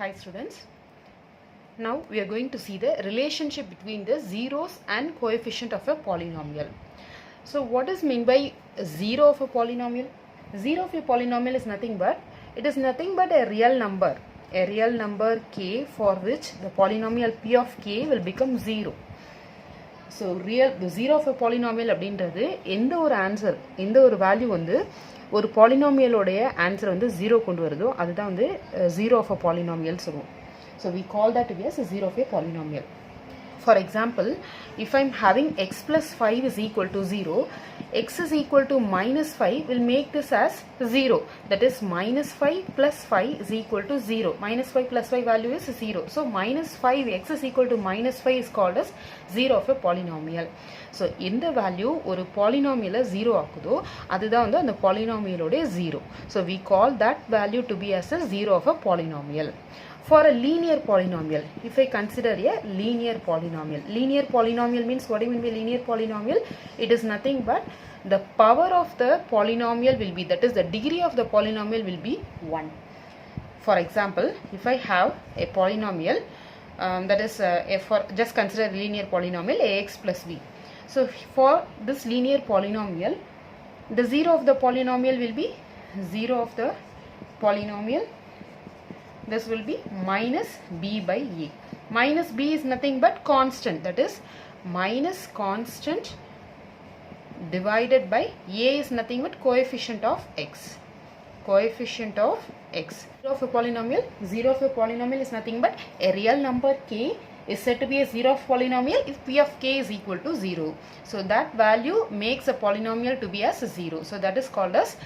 Hi students. Now we are going to see the relationship between the zeros and coefficient of a polynomial. So what is meant by zero of a polynomial? Zero of a polynomial is nothing but a real number k for which the polynomial p of k will become 0. So the zero of a polynomial அப்படின்றது எந்த ஒரு answer எந்த ஒரு value வந்து ஒரு பாலினாமியலோடைய answer வந்து 0 கொண்டு வருதோ அதுதான் வந்து zero of a polynomial சொல்லுவோம். So we call that to be as a zero of a polynomial. For example, if I am having x plus 5 is equal to 0, x is equal to minus 5 will make this as 0. That is minus 5 plus 5 is equal to 0. Minus 5 plus 5 value is 0. So minus 5 x is equal to minus 5 is called as 0 of a polynomial. So இந்த value ஒரு polynomial 0 ஆக்குதோ அதுதான் வந்து அந்த polynomial உடைய 0. So we call that value to be as a 0 of a polynomial. For a linear polynomial, if I consider a linear polynomial means what do you mean by linear polynomial? It is nothing but the power of the polynomial will be, that is the degree of the polynomial will be 1. For example, if I have a polynomial that is just consider a linear polynomial ax plus b. So for this linear polynomial, the zero of the polynomial will be this will be minus b by a. Minus b is nothing but constant, that is minus constant divided by a is nothing but coefficient of x. Zero of a polynomial is nothing but a real number k is said to be a zero of polynomial if p of k is equal to 0. So that value makes a polynomial to be as 0. So that is called as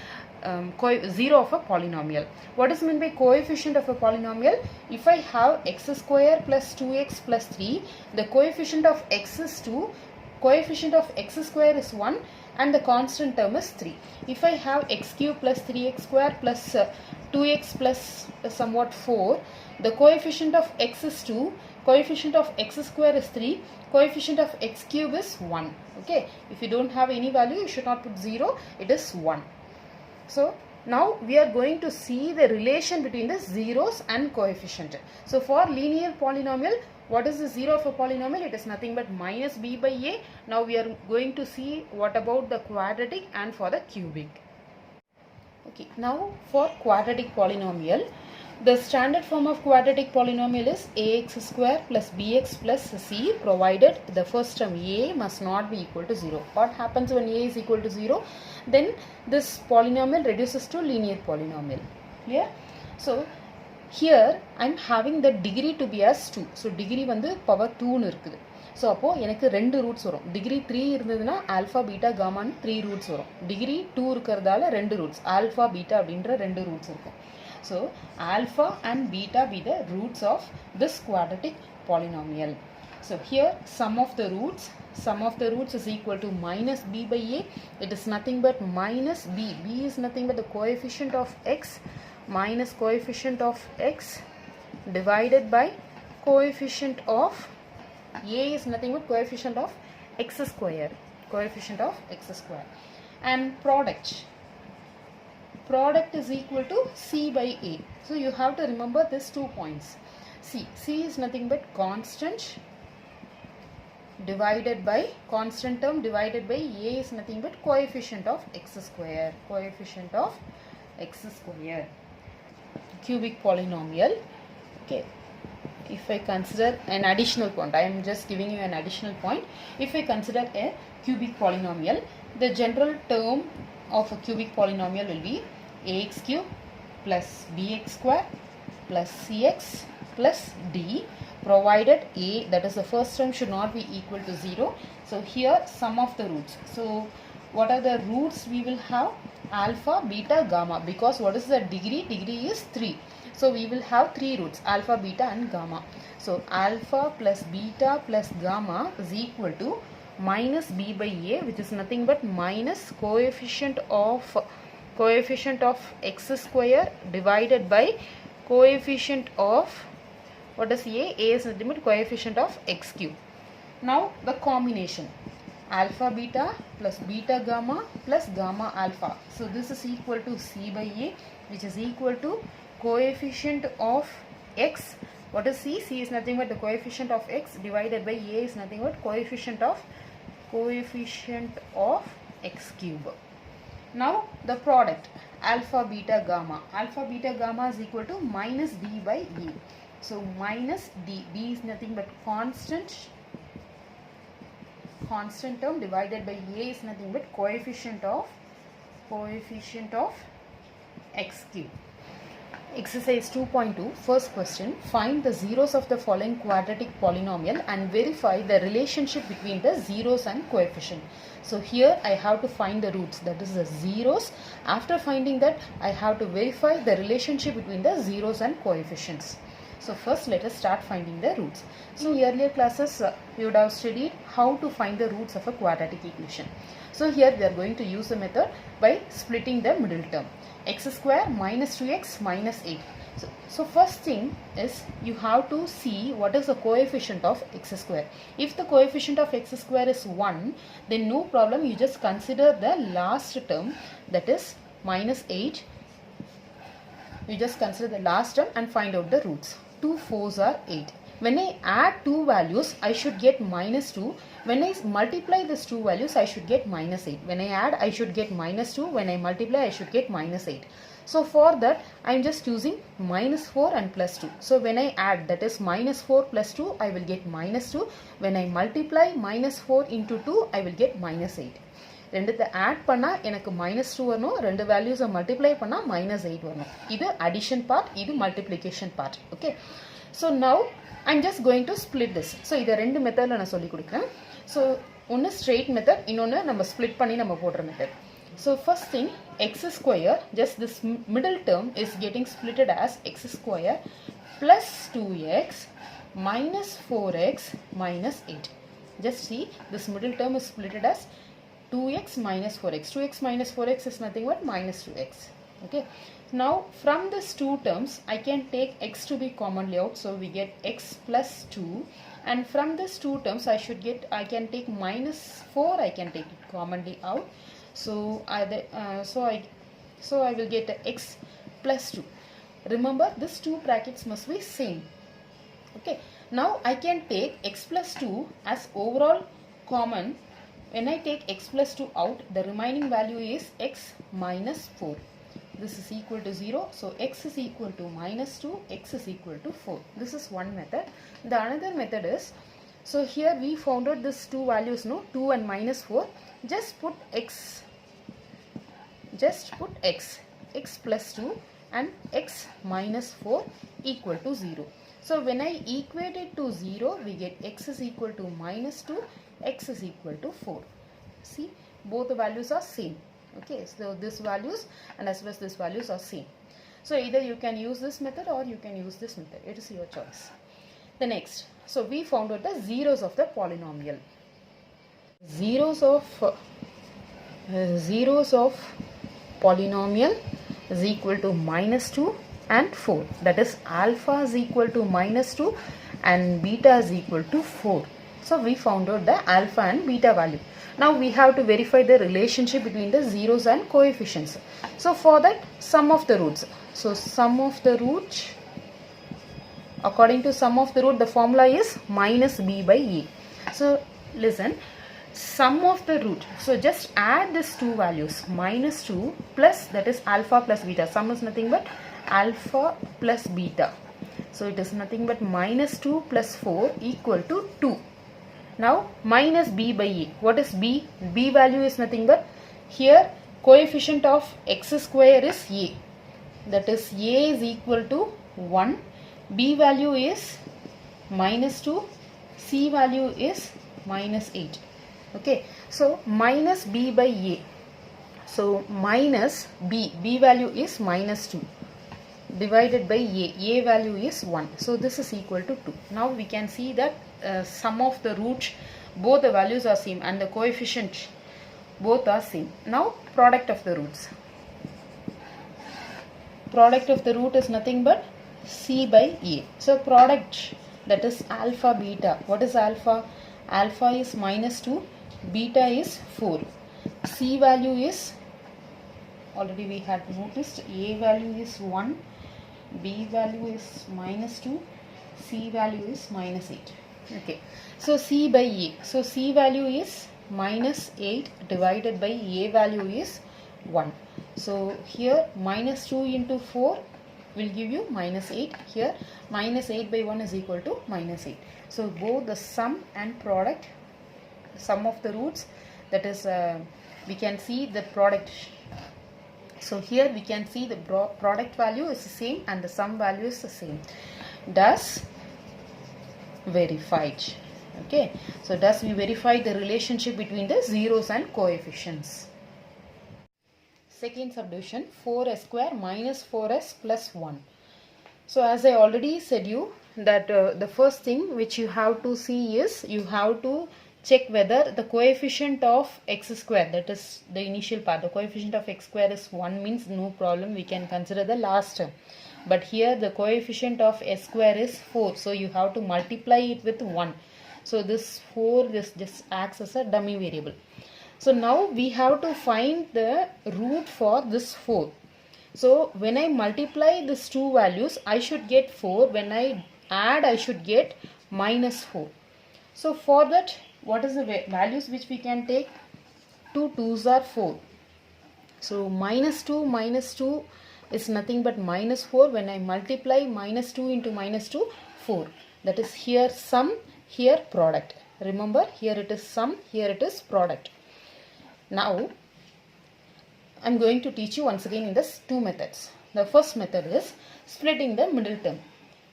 zero of a polynomial. What is meant by coefficient of a polynomial? If I have x square plus 2x plus 3, the coefficient of x is 2, coefficient of x square is 1 and the constant term is 3. If I have x cube plus 3x square plus 2x plus somewhat 4, the coefficient of x is 2, coefficient of x square is 3, coefficient of x cube is 1. Okay, if you don't have any value you should not put 0, it is 1. So now we are going to see the relation between the zeros and coefficient. So for linear polynomial, what is the zero of a polynomial? It is nothing but minus b by a. Now we are going to see what about the quadratic and for the cubic. Okay, now for quadratic polynomial, the standard form of quadratic polynomial is ax square plus bx plus c, provided the first term a must not be equal to 0. What happens when a is equal to 0? Then this polynomial reduces to linear polynomial. Clear? So here I am having the degree to be as 2. So degree வந்து power 2 னு இருக்குது. So அப்போ எனக்கு ரெண்டு roots வரும். Degree 3 இருந்ததுன்னா alpha beta காமான்னு 3 roots வரும். Degree 2 இருக்கிறதால ரெண்டு ரூட்ஸ் ஆல்ஃபா பீட்டா அப்படின்ற ரெண்டு ரூட்ஸ் இருக்கும். So alpha and beta be the roots of this quadratic polynomial. So here sum of the roots is equal to minus b by a. It is nothing but minus b. B is nothing but the coefficient of x minus coefficient of x divided by coefficient of a is nothing but coefficient of x square. And product is equal to c by a. So you have to remember these 2 points. C is nothing but constant term divided by a is nothing but coefficient of x square. Cubic polynomial. Okay, if I consider an additional point, I am just giving you an additional point. If I consider a cubic polynomial, the general term of a cubic polynomial will be ax cube plus bx square plus cx plus d, provided a, that is the first term, should not be equal to 0. So here sum of the roots. So what are the roots we will have? Alpha, beta, gamma, because what is the degree? Degree is 3. So we will have 3 roots, alpha, beta and gamma. So alpha plus beta plus gamma is equal to minus b by a, which is nothing but minus coefficient of x square divided by coefficient of, what is a? A is nothing but coefficient of x cube. Now the combination alpha beta plus beta gamma plus gamma alpha. So this is equal to c by a, which is equal to coefficient of x. What is c? C is nothing but the coefficient of x divided by a is nothing but coefficient of x cube. Now the product alpha, beta, gamma. Alpha, beta, gamma is equal to minus d by e. So minus d. D is nothing but constant term divided by a is nothing but coefficient of x cube. Exercise 2.2, first question. Find the zeros of the following quadratic polynomial and verify the relationship between the zeros and coefficient. So here I have to find the roots, that is the zeros. After finding that, I have to verify the relationship between the zeros and coefficients. So first let us start finding the roots. So in earlier classes you would have studied how to find the roots of a quadratic equation. So here we are going to use the method by splitting the middle term. X square minus 2x minus 8. So first thing is you have to see what is the coefficient of x square. If the coefficient of x square is 1, then no problem, you just consider the last term, that is minus 8. You just consider the last term and find out the roots. 2 4s are 8. When I add two values, I should get minus 2. When I multiply these two values, I should get minus 8. When I add, I should get minus 2. When I multiply, I should get minus 8. So for that, I am just using minus 4 and plus 2. So when I add, that is minus 4 plus 2, I will get minus 2. When I multiply minus 4 into 2, I will get minus 8. ரெண்டுத்தை add பண்ணா எனக்கு -2 வரணும், ரெண்டு வேல்யூஸை multiply பண்ணா -8 வரணும். இது addition part, இது multiplication part. Okay, so now I'm just going to split this. So இதை ரெண்டு மெத்தடில் நான் சொல்லிக் கொடுக்குறேன். ஸோ ஒன்று ஸ்ட்ரெயிட் மெத்தட், இன்னொன்று நம்ம ஸ்ப்ளிட் பண்ணி நம்ம போடுற method. So first thing, X square, just this middle term is getting splitted as eggs square plus 2x minus 4x minus 8. Just see, this middle term is splitted as 2x minus 4x. 2x minus 4x is nothing but minus 2x. Okay. Now from these two terms, I can take x to be commonly out. So we get x plus 2. And from these two terms, I can take minus 4. I can take it commonly out. So I will get x plus 2. Remember, these two brackets must be same. Okay. Now I can take x plus 2 as overall common. When I take x plus 2 out, the remaining value is x minus 4. This is equal to 0. So x is equal to minus 2, x is equal to 4. This is one method. The another method is, so here we found out these two values, no, 2 and minus 4. Just put x plus 2 and x minus 4 equal to 0. So when I equate it to 0, we get x is equal to minus 2, x is equal to 4. See, both the values are same. Okay, so these values and as well as these values are same. So either you can use this method or you can use this method. It is your choice. The next, so we found out the zeros of the polynomial. Zeros of polynomial is equal to minus 2 and 4. That is, alpha is equal to minus 2 and beta is equal to 4. So we found out the alpha and beta value. Now we have to verify the relationship between the zeros and coefficients. So for that, sum of the roots. So sum of the root, according to sum of the root, the formula is minus b by e. So listen, sum of the root. So just add these two values, minus 2 plus, that is alpha plus beta. Sum is nothing but alpha plus beta. So it is nothing but minus 2 plus 4 equal to 2. Now minus b by e. What is b? B value is nothing but, here coefficient of x square is a. That is, a is equal to 1. B value is minus 2. C value is minus 8. Okay. So minus b by a. So minus b. B value is minus 2. Divided by a value is 1. So this is equal to 2. Now we can see that sum of the root, both the values are same and the coefficient both are same. Now product of the roots. Product of the root is nothing but c by a. So product, that is alpha beta. What is alpha? Alpha is minus 2, beta is 4. C value is, already we had noticed, a value is 1, B value is minus 2, C value is minus 8. Okay, so C by A. So C value is minus 8 divided by A value is 1. So here minus 2 into 4 will give you minus 8. Here minus 8 by 1 is equal to minus 8. So both the sum and product, sum of the roots, that is we can see the product. So here we can see the product value is the same and the sum value is the same. Thus verified. Okay, so thus we verified the relationship between the zeros and coefficients. Second subdivision, 4s square minus 4s plus 1. So as I already said you that the first thing which you have to see is you have to check whether the coefficient of x square, that is the initial part, the coefficient of x square is 1 means no problem, we can consider the last term. But here the coefficient of s square is 4, so you have to multiply it with 1. So this 4, this just acts as a dummy variable. So now we have to find the root for this 4. So when I multiply these two values, I should get 4. When I add, I should get minus 4. So for that, what is the values which we can take? 2 2s are 4. So minus 2 is nothing but minus 4. When I multiply minus 2 into minus 2, 4. That is here sum, here product. Remember, here it is sum, here it is product. Now I am going to teach you once again in this two methods. The first method is splitting the middle term.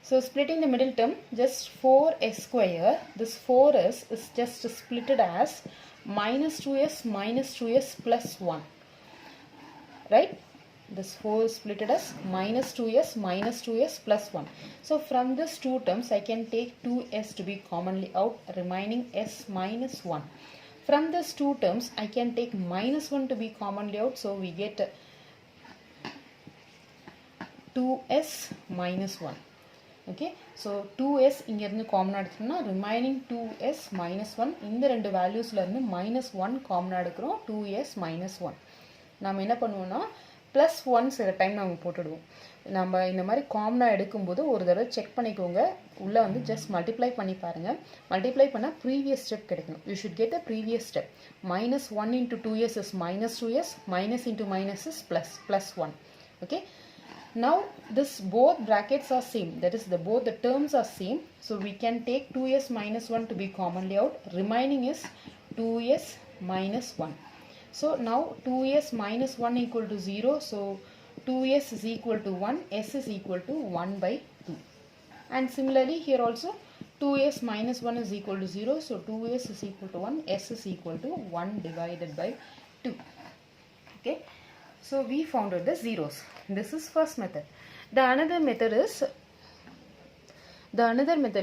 So splitting the middle term, just 4s square, this 4s is just splitted as minus 2s plus 1. Right? This 4 is splitted as minus 2s plus 1. So from this two terms I can take 2s to be commonly out, remaining s minus 1. From these two terms I can take minus 1 to be commonly out, so we get 2s minus 1. Okay, so 2s inga irundhu common eduthrona, remaining 2s minus 1. இந்த ரெண்டு valuesல இருந்து minus 1 common எடுக்கிறோம், 2s minus 1. நாம என்ன பண்ணுவோம்னா plus 1 சில time நாம போட்டுடுவோம். நம்ம இந்த மாதிரி காமனா எடுக்கும்போது ஒரு தடவை செக் பண்ணிக்கோங்க, உள்ள வந்து just multiply பண்ணி பாருங்க. மல்டிப்ளை பண்ணா previous step கிடைக்கணும். You should get the previous step. Minus 1 into 2s is minus 2s, minus into minus is plus 1. Okay. Now this both brackets are same, that is both the terms are same, so we can take 2s minus 1 to be commonly out, remaining is 2s minus 1. So now 2s minus 1 equal to 0, so 2s is equal to 1, s is equal to 1 by 2. And similarly here also 2s minus 1 is equal to 0, so 2s is equal to 1, s is equal to 1 divided by 2. Okay. So we found out the zeros. This is first method. The another method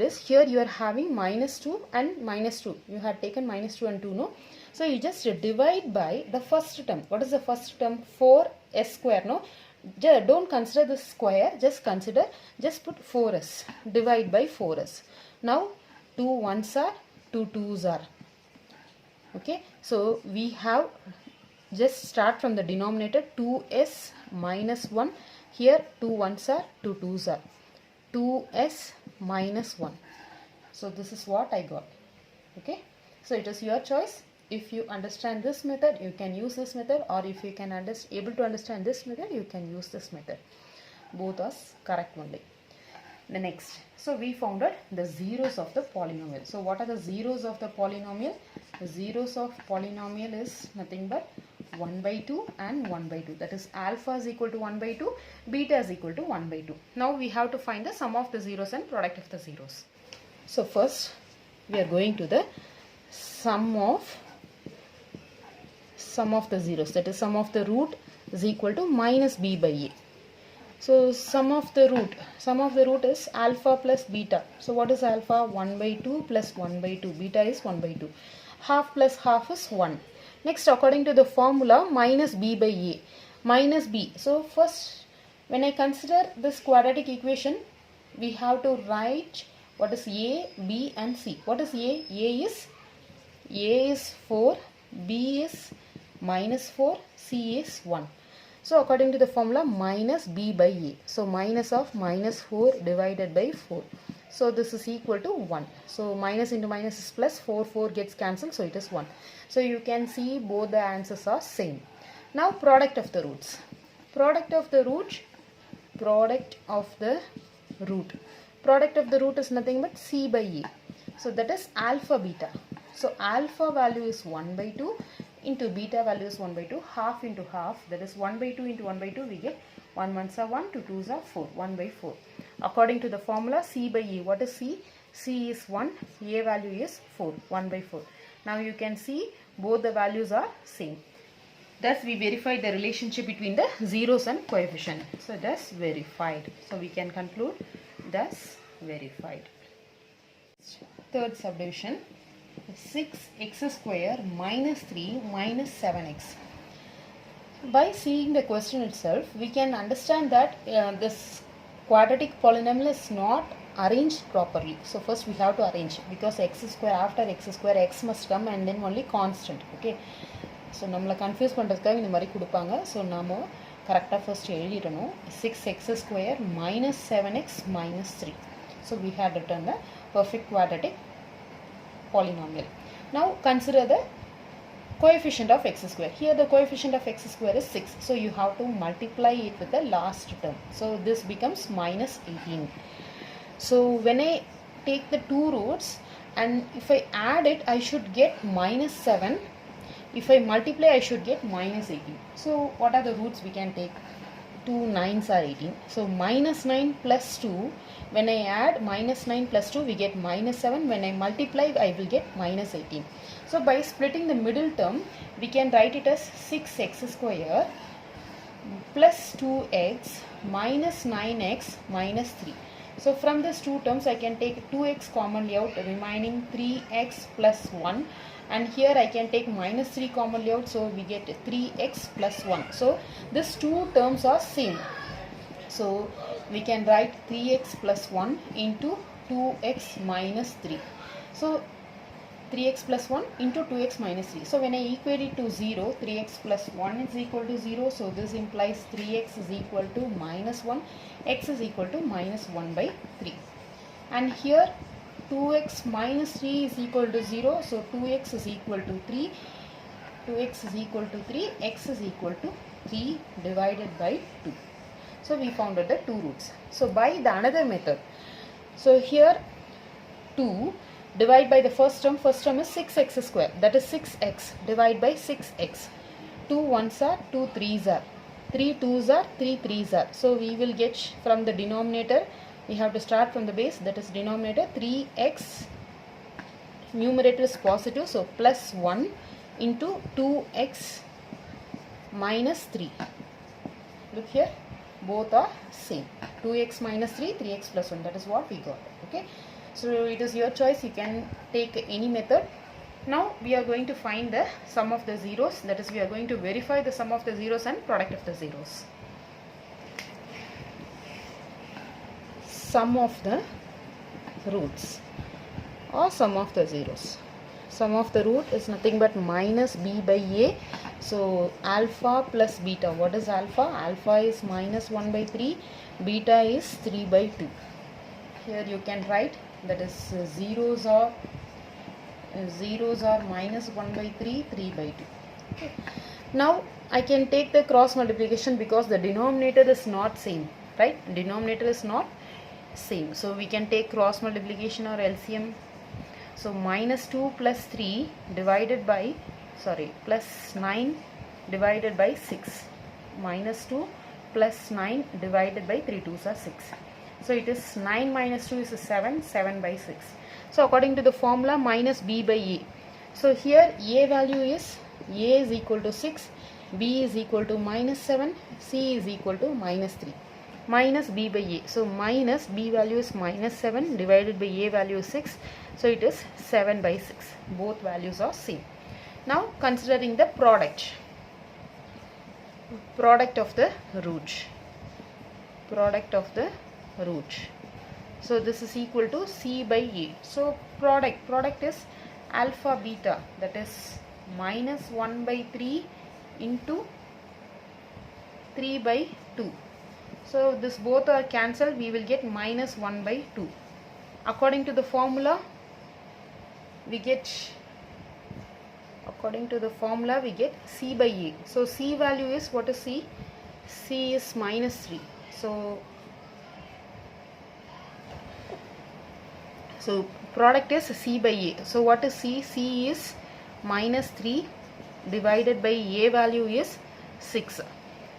is here you are having minus 2 and minus 2. You had taken minus 2 and 2, no? So you just divide by the first term. What is the first term? 4s square, no? Don't consider this square, just put 4s. Divide by 4s. Now 2 1s are, 2 2s are. Okay, so we have just start from the denominator, 2s minus 1. Here 2 1s are, 2 2s are. 2s minus 1. So this is what I got. Okay. So it is your choice. If you understand this method, you can use this method, or if you can able to understand this method, you can use this method. Both are correct only. The next. So we found out the zeros of the polynomial. So what are the zeros of the polynomial? The zeros of polynomial is nothing but 1 by 2 and 1 by 2. That is alpha is equal to 1 by 2, beta is equal to 1 by 2. Now we have to find the sum of the zeros and product of the zeros. So first we are going to the sum of the zeros. That is sum of the root is equal to minus b by a. So sum of the root is alpha plus beta. So what is alpha? 1 by 2 plus 1 by 2. Beta is 1 by 2. Half plus half is 1. Next, according to the formula, minus b by a. Minus b. So first, when I consider this quadratic equation, we have to write what is a, b and c. What is a? A is 4, b is minus 4, c is 1. So according to the formula, minus b by a. So minus of minus 4 divided by 4. So this is equal to 1. So minus into minus is plus, 4 gets cancelled, so it is 1. So you can see both the answers are same. Now product of the roots. Product of the root is nothing but c by a. So that is alpha beta. So alpha value is 1 by 2 into beta value is 1 by 2, half into half, that is 1 by 2 into 1 by 2, we get 1 ones are 1, 2 twos are 4, 1 by 4. According to the formula, c by a, what is c? C is 1, a value is 4, 1 by 4. Now you can see both the values are same. Thus we verified the relationship between the zeros and coefficient. So thus verified. So we can conclude thus verified. Third subdivision, 6x square minus 3 minus 7x. By seeing the question itself, we can understand that this quadratic polynomial is not arranged properly. So first we have to arrange, because x square, after x square x must come and then only constant. Okay. So நம்மள confuse பண்றதுக்காக இந்த மாதிரி கொடுப்பாங்க. So நாம கரெக்ட்டா first எழுதிடணும். 6x square minus 7x minus 3. So we had written the perfect quadratic polynomial. Now consider the coefficient of x square. Here the coefficient of x square is 6. So you have to multiply it with the last term. So this becomes minus 18. So when I take the two roots and if I add it, I should get minus 7. If I multiply, I should get minus 18. So what are the roots we can take? 2 9s are 18. So minus 9 plus 2. When I add minus 9 plus 2, we get minus 7. When I multiply, I will get minus 18. So by splitting the middle term, we can write it as 6x square plus 2x minus 9x minus 3. So from these two terms, I can take 2x commonly out, remaining 3x plus 1. And here I can take minus 3 commonly out, so we get 3x plus 1. So these two terms are same. So we can write 3x plus 1 into 2x minus 3. So 3x plus 1 into 2x minus 3. So when I equate it to 0, 3x plus 1 is equal to 0. So this implies 3x is equal to minus 1. X is equal to minus 1 by 3. And here 2x minus 3 is equal to 0. So 2x is equal to 3. 2x is equal to 3. X is equal to 3 divided by 2. So we found out the two roots. So by the another method. So here 2 divide by the first term is 6x square. That is 6x. Divide by 6x. 2 1s are 2 3s are. 3 2s are 3 3s are. So we will get from the denominator, we have to start from the base, that is denominator 3x, numerator is positive, so plus 1 into 2x minus 3. Look here, both are same. 2x minus 3, 3x plus 1, that is what we got. Okay, so it is your choice, you can take any method. Now we are going to find the sum of the zeros, that is we are going to verify the sum of the zeros and product of the zeros. Sum of the roots or sum of the zeros. Sum of the root is nothing but minus b by a. So alpha plus beta. What is alpha? Alpha is minus 1 by 3. Beta is 3 by 2. Here you can write, that is zeros are minus 1 by 3, 3 by 2. Okay. Now I can take the cross multiplication because the denominator is not same, right? Denominator is not same. So we can take cross multiplication or LCM. So minus 2 plus 3 divided by, plus 9 divided by 6. Minus 2 plus 9 divided by 3 2s are 6. So it is 9 minus 2 is 7, 7 by 6. So according to the formula, minus b by a. So here a value is, a is equal to 6, b is equal to minus 7, c is equal to minus 3. Minus b by a. So minus b value is minus 7 divided by a value is 6. So it is 7 by 6. Both values are same. Now considering the product. Product of the root. Product of the root. So this is equal to c by a. So product is alpha beta, that is minus 1 by 3 into 3 by 2. So this both are cancelled, we will get minus 1 by 2. According to the formula, we get C by A. So C value is, what is C? C is minus 3. So product is C by A. So what is C? C is minus 3 divided by A value is 6.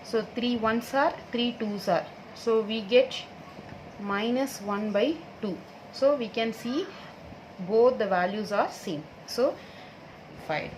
So 3 ones are, 3 twos are. So we get minus 1 by 2. So we can see both the values are same. So fine.